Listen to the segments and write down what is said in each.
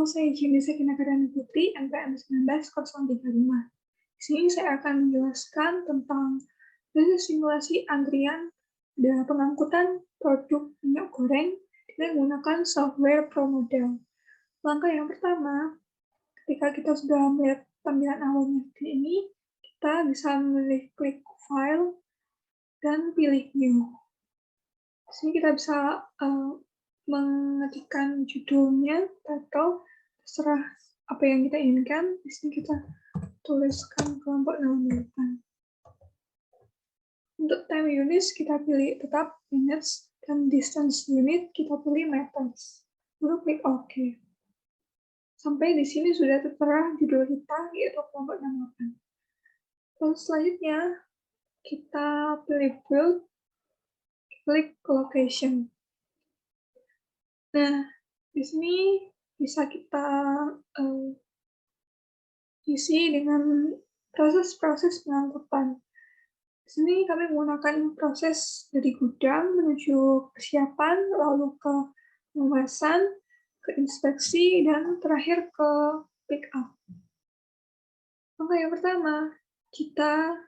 Halo, saya Jimmy Sekinakaran Putri, NPM 19035. Di sini saya akan menjelaskan tentang proses simulasi antrian dan pengangkutan produk minyak goreng dengan menggunakan software ProModel. Langkah yang pertama, ketika kita sudah melihat tampilan awalnya seperti ini, kita bisa memilih klik File dan pilih New. Di sini kita bisa mengetikkan judulnya, title, terserah apa yang kita inginkan. Di sini kita tuliskan kelompok nama militan. Untuk time units kita pilih tetap minutes, dan distance unit kita pilih meters. Lalu klik OK. Sampai di sini sudah tertera judul kita, yaitu kelompok nama. Lalu selanjutnya kita pilih build, klik location. Nah, di sini bisa kita isi dengan proses-proses pengangkutan. Di sini kami menggunakan proses dari gudang menuju persiapan, lalu ke pengemasan, ke inspeksi, dan terakhir ke pick up. Langkah yang pertama, kita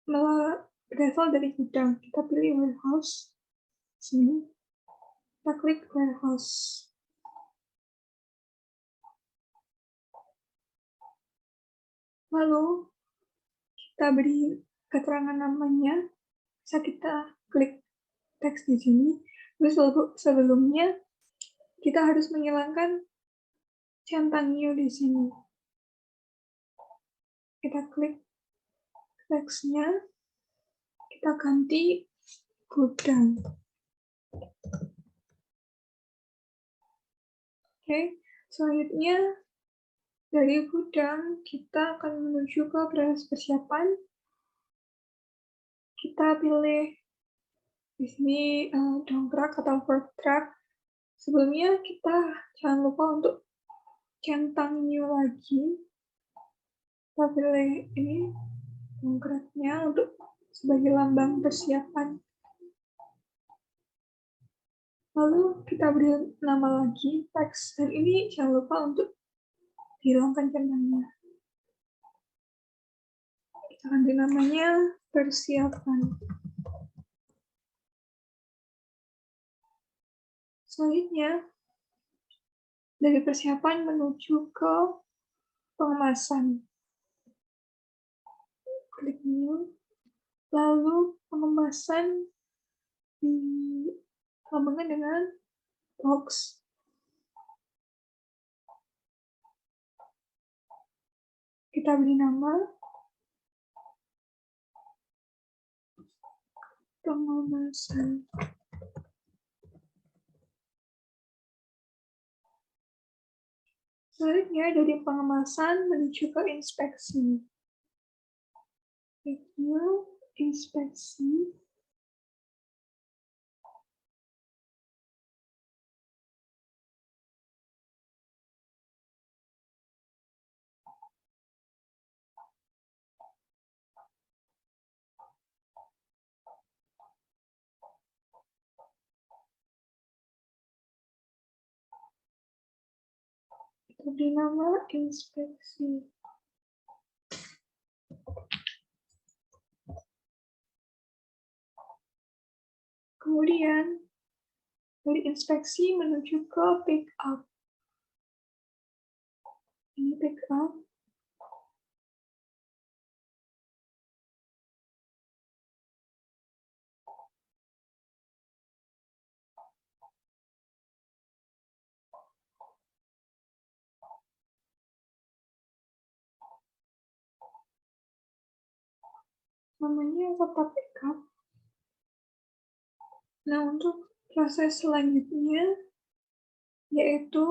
berasal dari gudang. Kita pilih warehouse. Sini, kita klik warehouse. Lalu kita beri keterangan namanya, bisa kita klik teks di sini. Terus sebelumnya kita harus menghilangkan centang new di sini. Kita klik teksnya, kita ganti gudang. Oke, selanjutnya dari gudang kita akan menuju ke proses persiapan. Kita pilih di sini dongkrak atau fork truck. Sebelumnya kita jangan lupa untuk centang new lagi. Kita pilih ini dongkraknya untuk sebagai lambang persiapan. Lalu kita beri nama lagi teks, dan ini jangan lupa untuk dihilangkan centangnya. Kita ganti namanya persiapan. Selanjutnya, dari persiapan menuju ke pengemasan. Klik new, lalu pengemasan dilambangkan dengan box. Kita beri nama pengemasan. Selanjutnya dari pengemasan menuju ke inspeksi. Review, inspeksi. Kita beri nama inspeksi. Kemudian, dari inspeksi menuju ke pick up. Ini pick up. Namanya tetap pick up. Nah, untuk proses selanjutnya, yaitu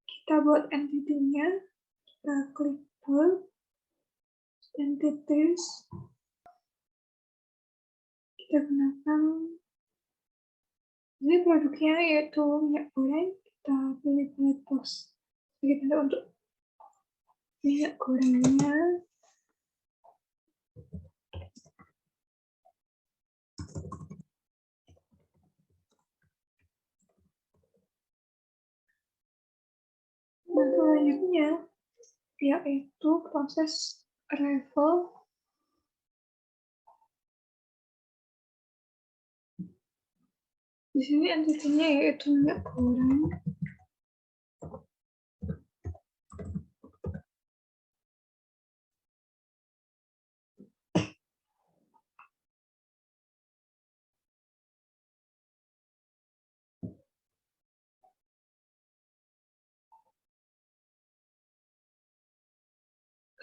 kita buat entity-nya, kita klik build, entities, kita gunakan, ini produknya yaitu minyak goreng, kita pilih bullet box. Jadi untuk minyak gorengnya, selanjutnya yaitu proses arrival. Di sini entity-nya yaitu minyak goreng.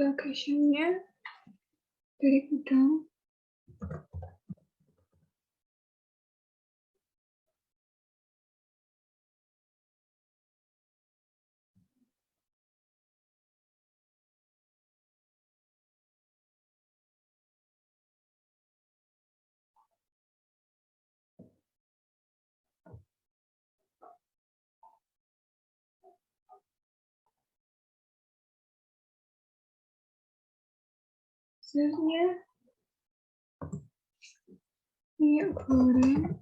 Location-nya dari gudang. Hasilnya minyak goreng,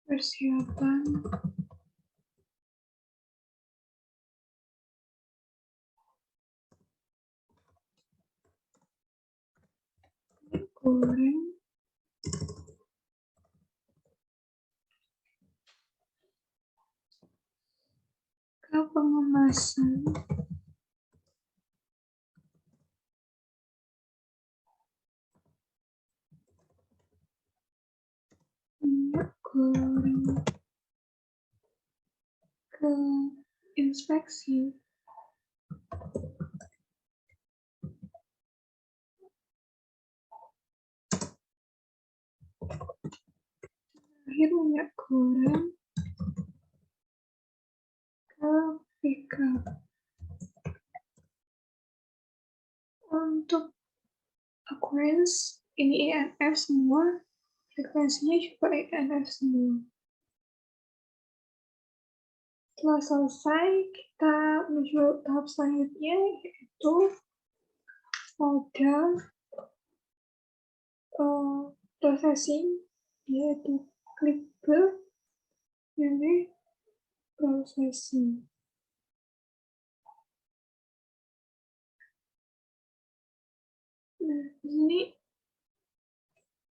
persiapan, minyak goreng, ke pengemasan, minyak goreng, ke inspeksi, akhir minyak goreng, ke pickup. Untuk occurrence ini INF semua, frekuensinya juga INF semua. Setelah selesai, kita menuju tahap selanjutnya, yaitu pada processing, yaitu klik dari processing. Nah, ini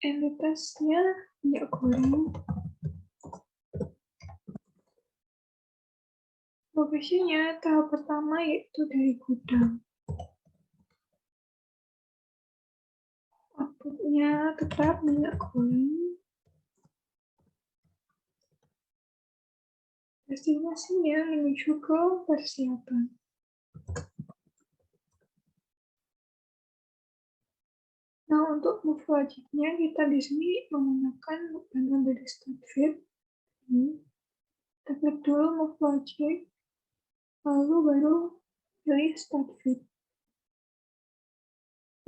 entitasnya minyak goreng. Lokasinya tahap pertama yaitu dari gudang. Outputnya tetap minyak goreng. Destinasinya menuju ke persiapan. Nah, untuk move logiknya kita di sini menggunakan bantuan dari StartFit. Kita klik dulu move logic, lalu baru pilih StartFit.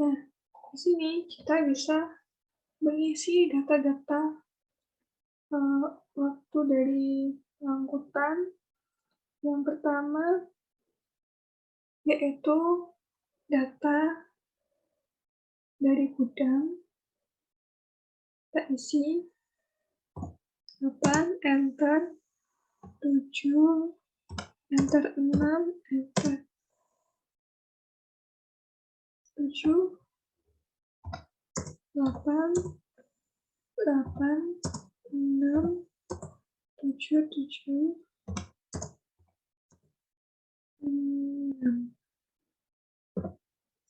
Nah, di sini kita bisa mengisi data-data waktu dari pengangkutan. Yang pertama yaitu data dari gudang. Kita isi 8, enter, 7, enter 6, enter 7, 8, 8, 6, 7, 7, 6.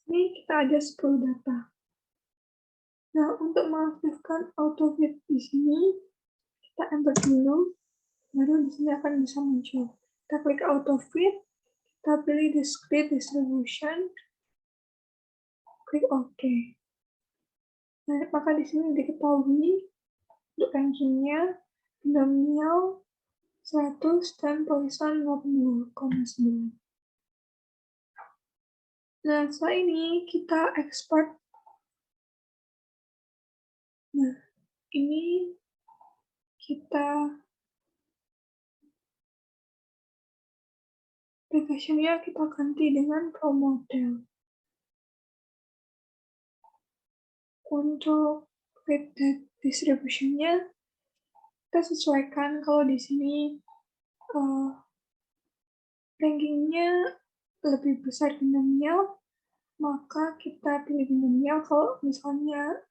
Ini kita ada 10 data. Nah, untuk mengaktifkan autofit di sini, kita enter dulu, baru di sini akan bisa muncul. Kita klik autofit, kita pilih discrete distribution, klik OK. Nah, maka di sini diketahui untuk ranking-nya binomial 100 dan Poisson 80,9. Nah, setelah ini kita export. Nah, ini kita aplikasinya kita ganti dengan Pro Model. Untuk weight distribution-nya kita sesuaikan kalau di sini rankingnya lebih besar binomial, maka kita pilih binomial. Kalau misalnya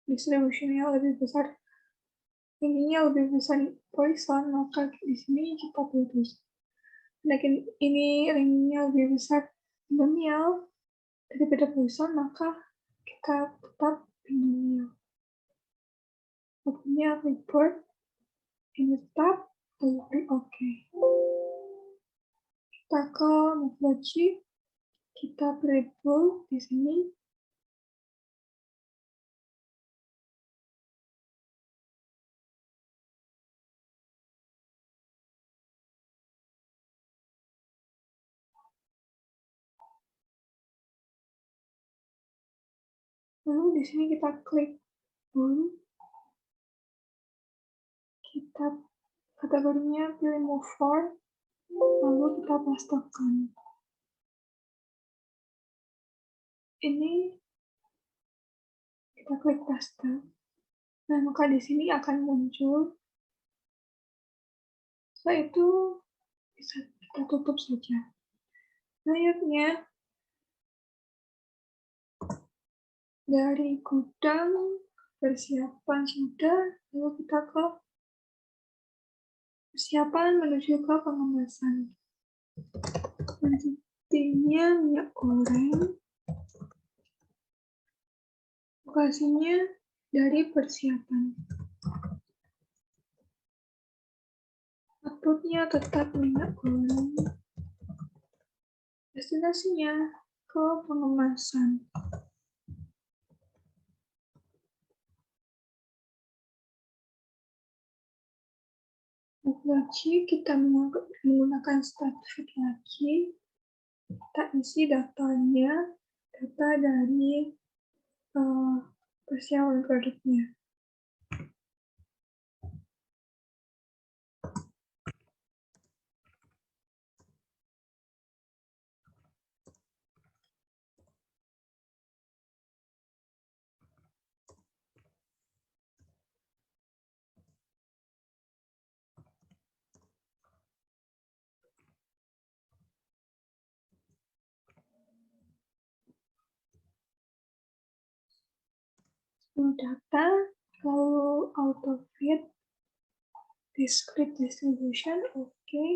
distributionnya lebih besar, rankingnya lebih besar Poisson, maka di sini kita pilih Poisson. Sedangkan ini rankingnya lebih besar binomial daripada Poisson, maka kita tetap binomial. Waktunya report, ini tetap, lalu OK. Kita ke metodologi, kita pilih bool di sini. Lalu di sini kita klik bool. Kita kategorinya pilih move for, lalu kita pastekan. Ini kita klik paste. Nah, maka di sini akan muncul. Setelah itu bisa kita tutup saja. Selanjutnya dari gudang persiapan sudah, lalu kita ke persiapan menuju ke pengemasan. Selanjutnya minyak goreng. Lokasinya dari persiapan. Outputnya tetap minyak goreng. Destinasinya ke pengemasan. Lagi kita menggunakan statistik lagi. Kita isi datanya, data dari persiapan produknya. Data, lalu auto-fit, discrete distribution, oke.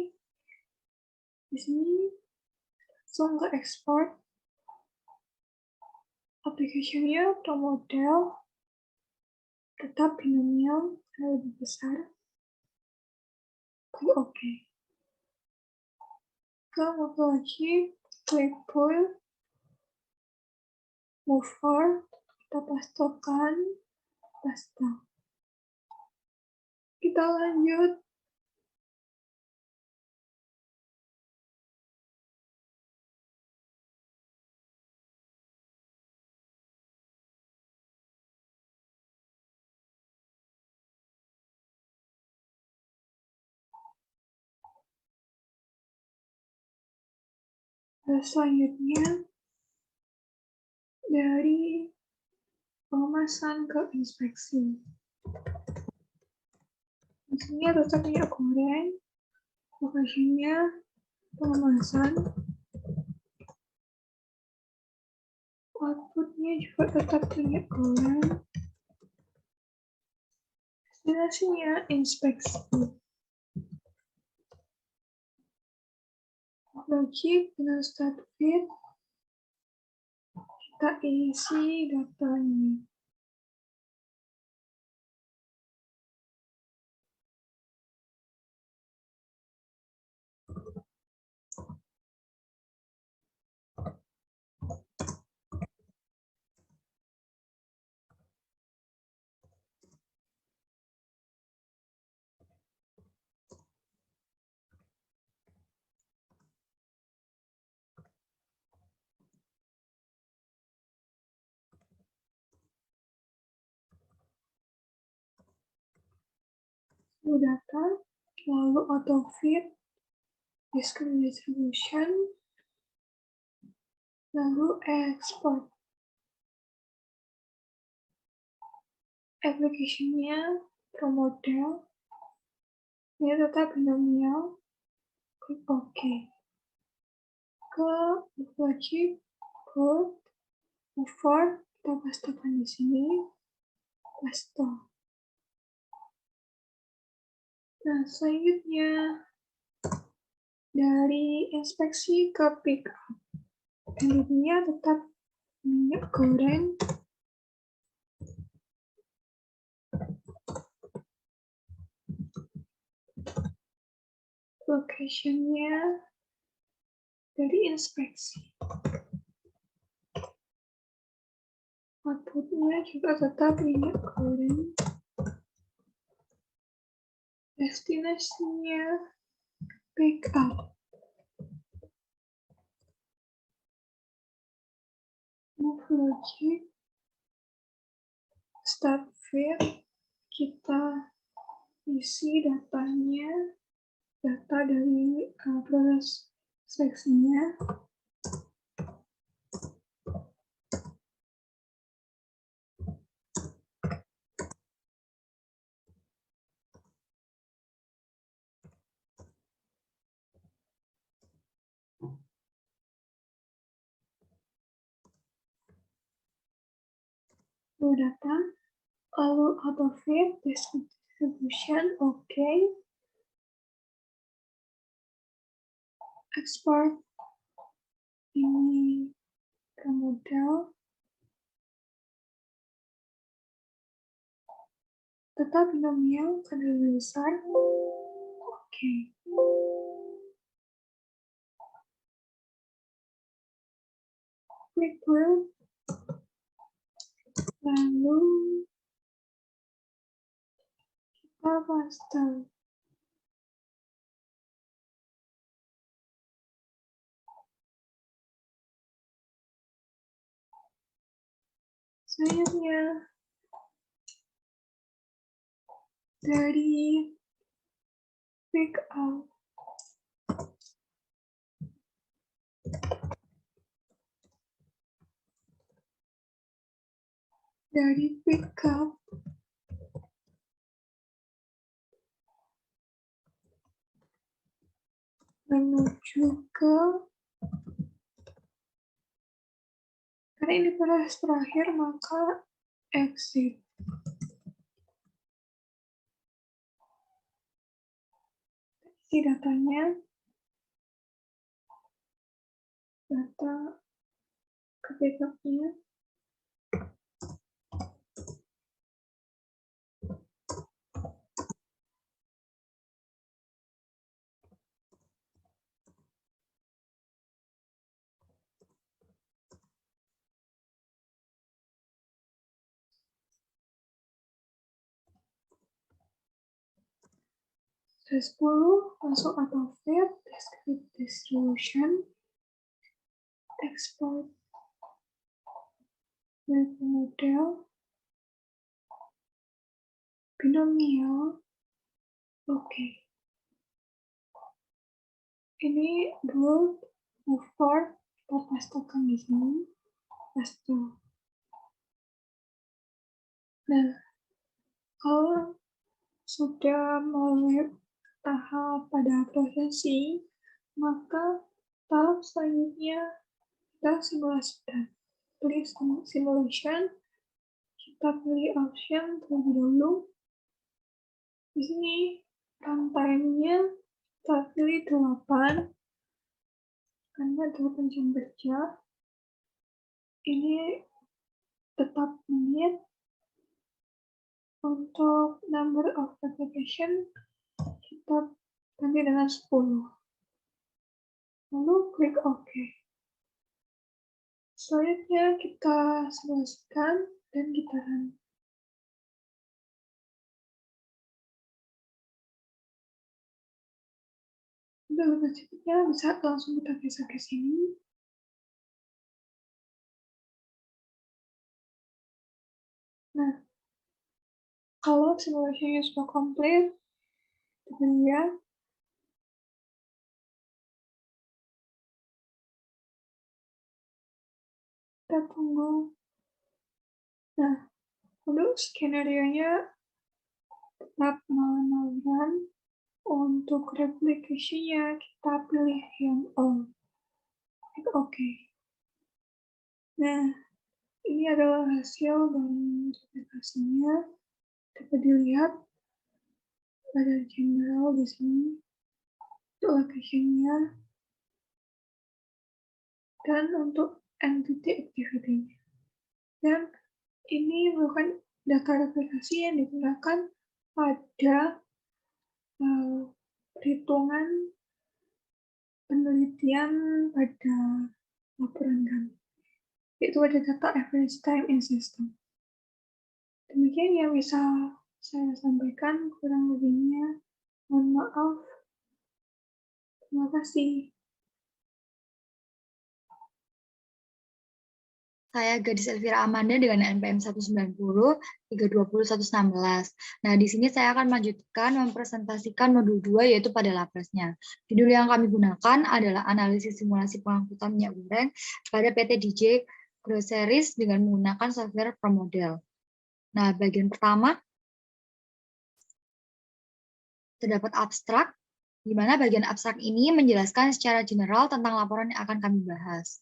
Di sini langsung ke export. Aplikasinya atau model tetap binomial karena lebih besar. Klik OK. Ke metodologi, klik bool, move for, kita pastekan, paste. Kita lanjut. Selanjutnya dari pengemasan ke inspeksi. Di sini tetap minyak goreng, lokasinya pengemasan, outputnya juga tetap minyak goreng, destinasinya inspeksi. Logik dengan start fit, kita isi datanya. Data, lalu auto-fit, discrete distribution, lalu export. Application-nya pro model, Ini tetap binomial, klik OK. Ke wajib put effort, kita pastikan di sini, paste. Nah, selanjutnya dari inspeksi ke pick up. Intinya tetap minyak goreng. Location-nya dari inspeksi. Output-nya juga tetap minyak goreng. Destinasinya pick up. Move logic. Start with. Kita isi datanya, data dari proses seleksinya. Data, lalu auto fit, distribution, OK. Export ini ke model. Tetap binomial karena besar. Oke. Klik build. Lalu kita paste. Selanjutnya dari pick up. Dari pick up menuju ke, karena ini proses terakhir maka exit. Isi datanya, data ke backup-nya. C10 masuk auto fit, distribution, export web model, binomial, oke. Ini build, move forward, kita pastekan di sini, paste. Nah, kalau sudah melalui tahap pada prosesi, maka tahap selanjutnya kita simulasikan. Pilih simulation, kita pilih option terlebih dahulu. Di sini runtime-nya kita pilih 8, karena 8 jam kerja. Ini tetap menit. Untuk number of application kita ganti dengan 10. Lalu klik OK. Selanjutnya kita simulasikan dan kita run. Untuk lebih cepatnya bisa langsung kita geser ke sini. Nah, kalau simulasinya sudah komplit, kita lihat. Kita tunggu. Nah, untuk skenario-nya tetap run. Untuk replication-nya kita pilih yang all. Klik OK. Nah, ini adalah hasil dari replikasinya. Dapat dilihat pada general di sini, untuk location-nya, dan untuk entity activity-nya. Dan ini merupakan data replikasi yang digunakan pada perhitungan penelitian pada laporan kami, yaitu ada data average time in system. Demikian yang bisa saya sampaikan, kurang lebihnya mohon maaf. Terima kasih. Saya Gadis Elvira Amanda dengan NPM 190 320 116. Nah, di sini saya akan melanjutkan mempresentasikan modul 2 yaitu pada Laplace-nya. Judul yang kami gunakan adalah analisis simulasi pengangkutan minyak goreng pada PT DJ Groceries dengan menggunakan software ProModel. Nah, bagian pertama terdapat abstrak, di mana bagian abstrak ini menjelaskan secara general tentang laporan yang akan kami bahas.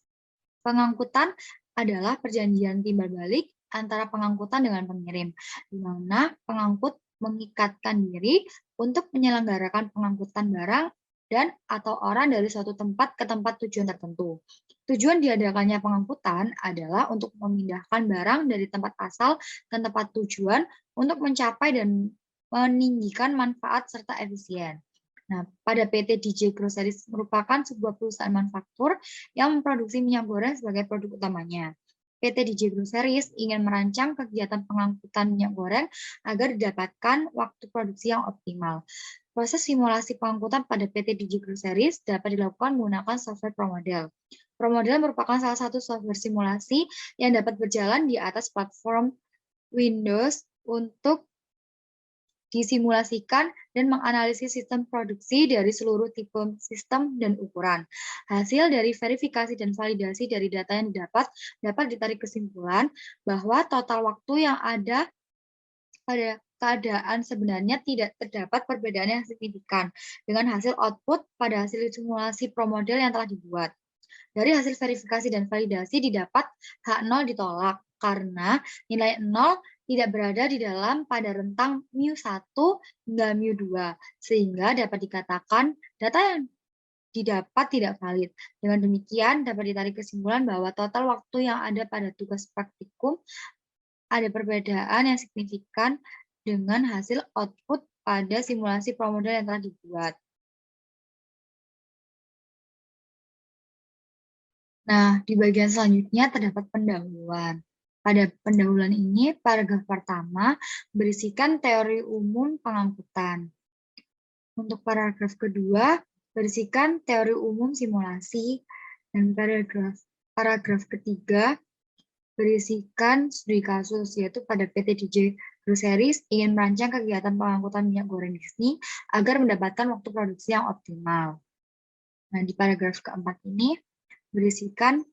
Pengangkutan adalah perjanjian timbal balik antara pengangkutan dengan pengirim, di mana pengangkut mengikatkan diri untuk menyelenggarakan pengangkutan barang dan atau orang dari suatu tempat ke tempat tujuan tertentu. Tujuan diadakannya pengangkutan adalah untuk memindahkan barang dari tempat asal ke tempat tujuan untuk mencapai dan meninggikan manfaat serta efisien. Nah, pada PT DJ Groceries merupakan sebuah perusahaan manufaktur yang memproduksi minyak goreng sebagai produk utamanya. PT DJ Groceries ingin merancang kegiatan pengangkutan minyak goreng agar didapatkan waktu produksi yang optimal. Proses simulasi pengangkutan pada PT DJ Groceries dapat dilakukan menggunakan software ProModel. ProModel merupakan salah satu software simulasi yang dapat berjalan di atas platform Windows untuk disimulasikan dan menganalisis sistem produksi dari seluruh tipe sistem dan ukuran. Hasil dari verifikasi dan validasi dari data yang dapat ditarik kesimpulan bahwa total waktu yang ada pada keadaan sebenarnya tidak terdapat perbedaan yang signifikan dengan hasil output pada hasil simulasi ProModel yang telah dibuat. Dari hasil verifikasi dan validasi didapat H0 ditolak karena nilai 0 tidak berada di dalam pada rentang mu1 hingga mu2, sehingga dapat dikatakan data yang didapat tidak valid. Dengan demikian, dapat ditarik kesimpulan bahwa total waktu yang ada pada tugas praktikum ada perbedaan yang signifikan dengan hasil output pada simulasi ProModel yang telah dibuat. Nah, di bagian selanjutnya terdapat pendahuluan. Pada pendahuluan ini, paragraf pertama berisikan teori umum pengangkutan. Untuk paragraf kedua, berisikan teori umum simulasi. Dan paragraf ketiga berisikan studi kasus, yaitu pada PT DJ Groceries ingin merancang kegiatan pengangkutan minyak goreng di sini agar mendapatkan waktu produksi yang optimal. Nah, di paragraf keempat ini berisikan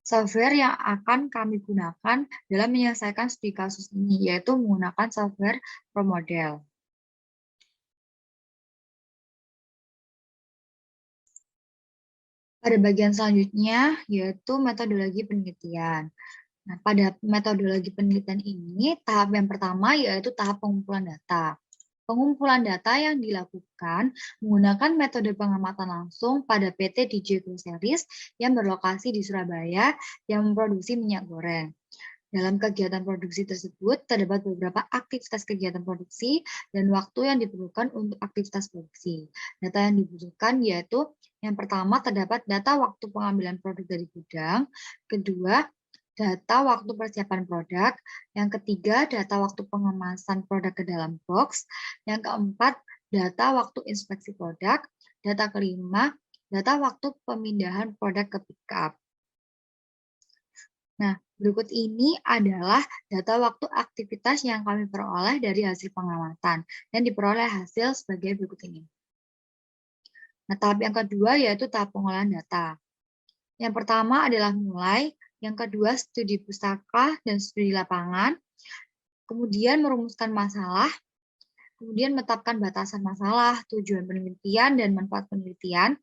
software yang akan kami gunakan dalam menyelesaikan studi kasus ini, yaitu menggunakan software ProModel. Pada bagian selanjutnya, yaitu metodologi penelitian. Nah, pada metodologi penelitian ini, tahap yang pertama yaitu tahap pengumpulan data. Pengumpulan data yang dilakukan menggunakan metode pengamatan langsung pada PT DJ Groceries yang berlokasi di Surabaya yang memproduksi minyak goreng. Dalam kegiatan produksi tersebut, terdapat beberapa aktivitas kegiatan produksi dan waktu yang diperlukan untuk aktivitas produksi. Data yang dibutuhkan yaitu, yang pertama terdapat data waktu pengambilan produk dari gudang, kedua, data waktu persiapan produk, yang ketiga data waktu pengemasan produk ke dalam box, yang keempat data waktu inspeksi produk, data kelima data waktu pemindahan produk ke pickup. Nah, berikut ini adalah data waktu aktivitas yang kami peroleh dari hasil pengamatan dan diperoleh hasil sebagai berikut ini. Nah, tahap yang kedua yaitu tahap pengolahan data. Yang pertama adalah mulai, yang kedua studi pustaka dan studi lapangan, kemudian merumuskan masalah, Kemudian menetapkan batasan masalah, tujuan penelitian, dan manfaat penelitian.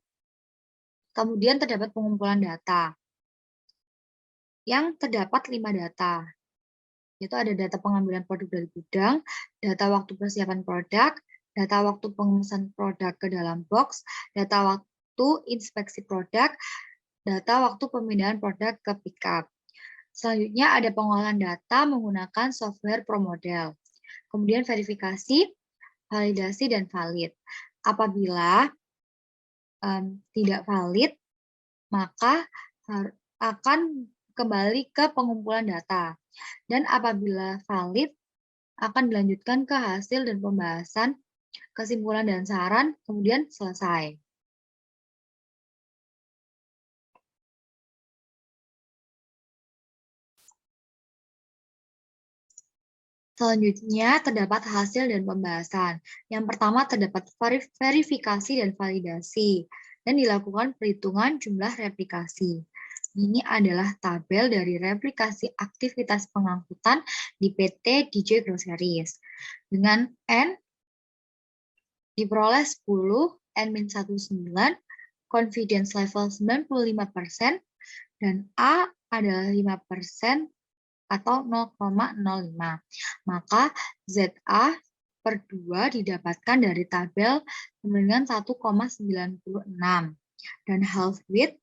Kemudian terdapat pengumpulan data. Yang terdapat 5 data, yaitu ada data pengambilan produk dari gudang, data waktu persiapan produk, data waktu pengemusan produk ke dalam box, data waktu inspeksi produk, data waktu pemindahan produk ke pickup. Selanjutnya ada pengolahan data menggunakan software ProModel. Kemudian verifikasi, validasi, dan valid. Apabila tidak valid, maka akan kembali ke pengumpulan data. Dan apabila valid, akan dilanjutkan ke hasil dan pembahasan, kesimpulan dan saran, kemudian selesai. Selanjutnya, terdapat hasil dan pembahasan. Yang pertama, terdapat verifikasi dan validasi, dan dilakukan perhitungan jumlah replikasi. Ini adalah tabel dari replikasi aktivitas pengangkutan di PT DJ Groceries. Dengan N diperoleh 10, N-19, confidence level 95%, dan A adalah 5% atau 0,05. Maka ZA per 2 didapatkan dari tabel dengan 1,96. Dan half width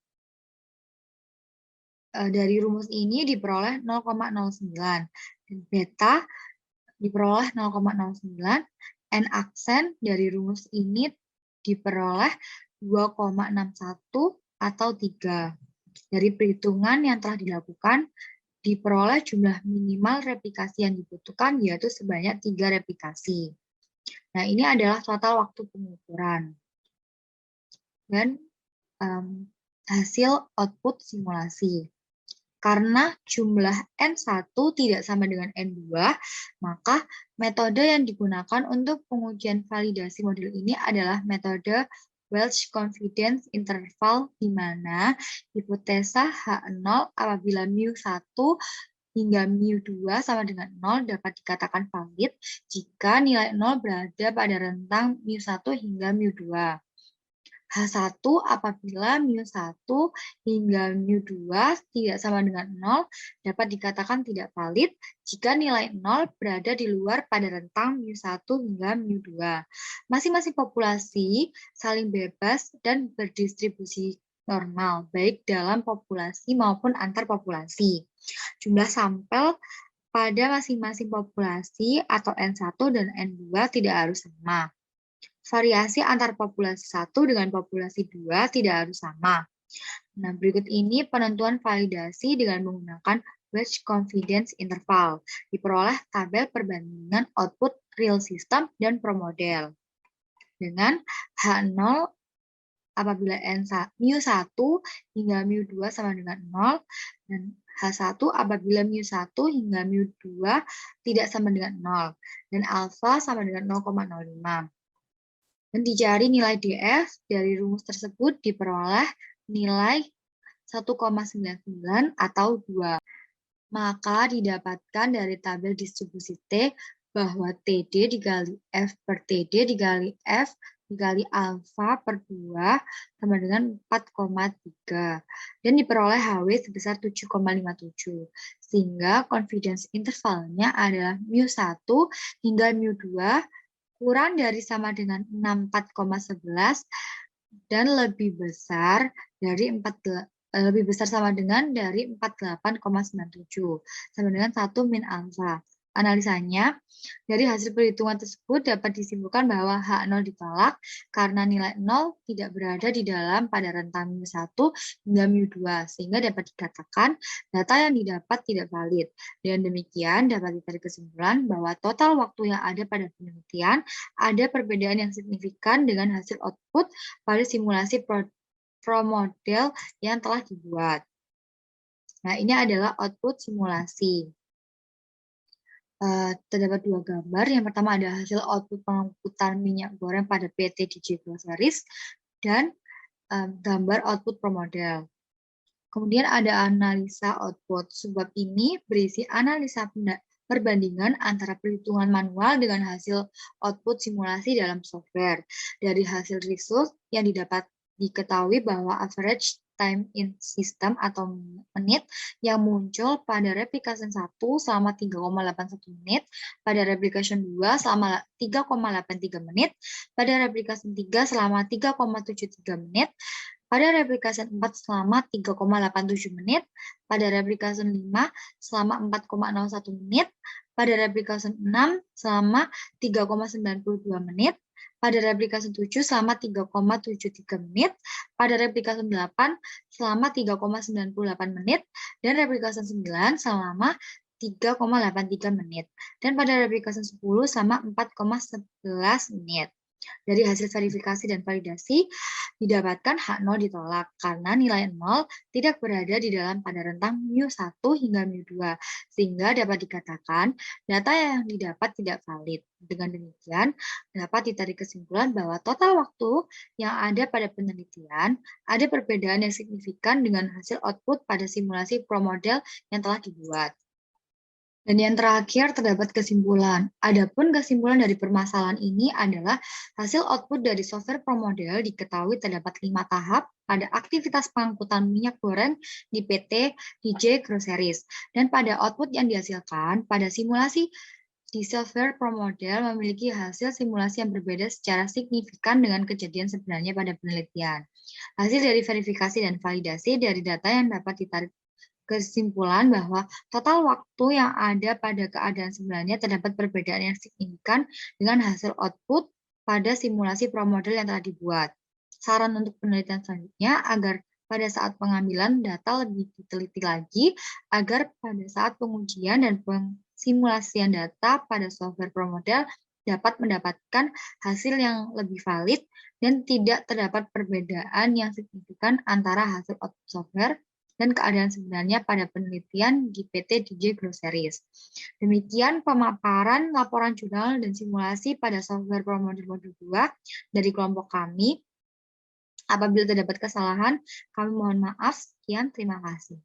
dari rumus ini diperoleh 0,09. Dan beta diperoleh 0,09. N aksen dari rumus ini diperoleh 2,61 atau 3. Dari perhitungan yang telah dilakukan, diperoleh jumlah minimal replikasi yang dibutuhkan, yaitu sebanyak 3 replikasi. Nah, ini adalah total waktu pengukuran. Dan hasil output simulasi. Karena jumlah N1 tidak sama dengan N2, maka metode yang digunakan untuk pengujian validasi model ini adalah metode Welch Confidence Interval, di mana hipotesa H0 apabila mu1 hingga mu2 sama dengan 0 dapat dikatakan valid jika nilai 0 berada pada rentang mu1 hingga mu2. H1 apabila mu1 hingga mu2 tidak sama dengan 0 dapat dikatakan tidak valid jika nilai 0 berada di luar pada rentang mu1 hingga mu2. Masing-masing populasi saling bebas dan berdistribusi normal, baik dalam populasi maupun antar populasi. Jumlah sampel pada masing-masing populasi atau N1 dan N2 tidak harus sama. Variasi antar populasi 1 dengan populasi 2 tidak harus sama. Nah, berikut ini penentuan validasi dengan menggunakan Welch Confidence Interval. Diperoleh tabel perbandingan output real system dan ProModel. Dengan H0 apabila mu1 hingga mu2 sama dengan 0, dan H1 apabila mu1 hingga mu2 tidak sama dengan 0, dan alfa sama dengan 0,05. Dan dicari nilai DF dari rumus tersebut diperoleh nilai 1,99 atau 2. Maka didapatkan dari tabel distribusi T bahwa TD dikali F per TD dikali F dikali alfa per 2 sama dengan 4,3. Dan diperoleh HW sebesar 7,57. Sehingga confidence intervalnya adalah mu1 hingga mu2 kurang dari sama dengan 64,11 dan lebih besar sama dengan dari 48,97 sama dengan 1 min alfa. Analisanya, dari hasil perhitungan tersebut dapat disimpulkan bahwa H0 ditolak karena nilai 0 tidak berada di dalam pada rentang mu1 hingga mu2, sehingga dapat dikatakan data yang didapat tidak valid. Dengan demikian, dapat ditarik kesimpulan bahwa total waktu yang ada pada penelitian ada perbedaan yang signifikan dengan hasil output pada simulasi ProModel yang telah dibuat. Nah, ini adalah output simulasi. Terdapat 2 gambar. Yang pertama ada hasil output pengangkutan minyak goreng pada PT DJ Groceries dan gambar output ProModel. Kemudian ada analisa output. Subbab ini berisi analisa perbandingan antara perhitungan manual dengan hasil output simulasi dalam software. Dari hasil result yang didapat diketahui bahwa average time in system atau menit yang muncul pada replication 1 selama 3,81 menit, pada replication 2 selama 3,83 menit, pada replication 3 selama 3,73 menit, pada replication 4 selama 3,87 menit, pada replication 5 selama 4,01 menit, pada replication 6 selama 3,92 menit, pada replication 7 selama 3,73 menit, pada replication 8 selama 3,98 menit, dan replication 9 selama 3,83 menit, dan pada replication 10 selama 4,11 menit. Dari hasil verifikasi dan validasi, didapatkan H0 ditolak karena nilai 0 tidak berada di dalam pada rentang mu1 hingga mu2, sehingga dapat dikatakan data yang didapat tidak valid. Dengan demikian, dapat ditarik kesimpulan bahwa total waktu yang ada pada penelitian ada perbedaan yang signifikan dengan hasil output pada simulasi pro model yang telah dibuat. Dan yang terakhir terdapat kesimpulan. Adapun kesimpulan dari permasalahan ini adalah hasil output dari software ProModel diketahui terdapat 5 tahap pada aktivitas pengangkutan minyak goreng di PT DJ Groceries. Dan pada output yang dihasilkan pada simulasi di software ProModel memiliki hasil simulasi yang berbeda secara signifikan dengan kejadian sebenarnya pada penelitian. Hasil dari verifikasi dan validasi dari data yang dapat ditarik kesimpulan bahwa total waktu yang ada pada keadaan sebenarnya terdapat perbedaan yang signifikan dengan hasil output pada simulasi ProModel yang telah dibuat. Saran untuk penelitian selanjutnya agar pada saat pengambilan data lebih diteliti lagi agar pada saat pengujian dan simulasian data pada software ProModel dapat mendapatkan hasil yang lebih valid dan tidak terdapat perbedaan yang signifikan antara hasil output software dan keadaan sebenarnya pada penelitian di PT DJ Groceries. Demikian pemaparan laporan jurnal dan simulasi pada software ProModel Modul 2 dari kelompok kami. Apabila terdapat kesalahan, kami mohon maaf. Sekian, terima kasih.